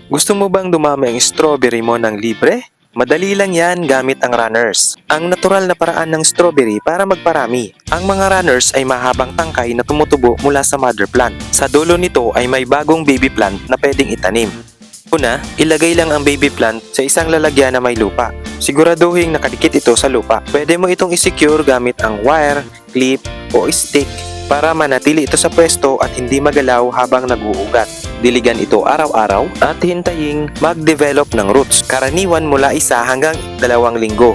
Gusto mo bang dumami ang strawberry mo ng libre? Madali lang yan gamit ang runners. Ang natural na paraan ng strawberry para magparami. Ang mga runners ay mahabang tangkay na tumutubo mula sa mother plant. Sa dulo nito ay may bagong baby plant na pwedeng itanim. Una, ilagay lang ang baby plant sa isang lalagyan na may lupa. Siguraduhin nakadikit ito sa lupa. Pwede mo itong isecure gamit ang wire, clip o stick para manatili ito sa pwesto at hindi magalaw habang naguugat. Diligan ito araw-araw at hintayin mag-develop ng roots, karaniwan mula 1 hanggang 2 linggo.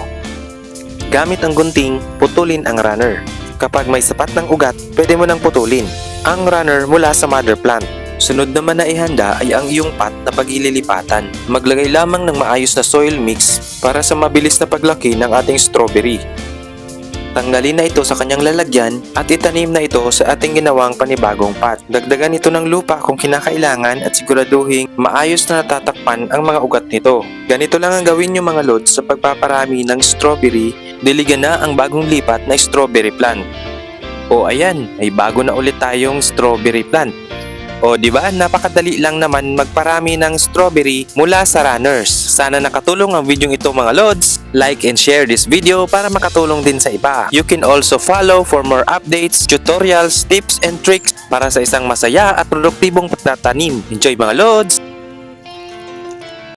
Gamit ang gunting, putulin ang runner. Kapag may sapat ng ugat, pwede mo nang putulin ang runner mula sa mother plant. Sunod naman na ihanda ay ang iyong pot na pag-ililipatan. Maglagay lamang ng maayos na soil mix para sa mabilis na paglaki ng ating strawberry. Tanggalin na ito sa kanyang lalagyan at itanim na ito sa ating ginawang panibagong pot. Dagdagan ito ng lupa kung kinakailangan at siguraduhin maayos na natatakpan ang mga ugat nito. Ganito lang ang gawin nyo mga lods sa pagpaparami ng strawberry. Diligan na ang bagong lipat na strawberry plant. O ayan, ay bago na ulit tayong strawberry plant. O diba, napakadali lang naman magparami ng strawberry mula sa runners. Sana nakatulong ang video ito mga lods. Like and share this video para makatulong din sa iba. You can also follow for more updates, tutorials, tips and tricks para sa isang masaya at produktibong pagtatanim. Enjoy mga lods!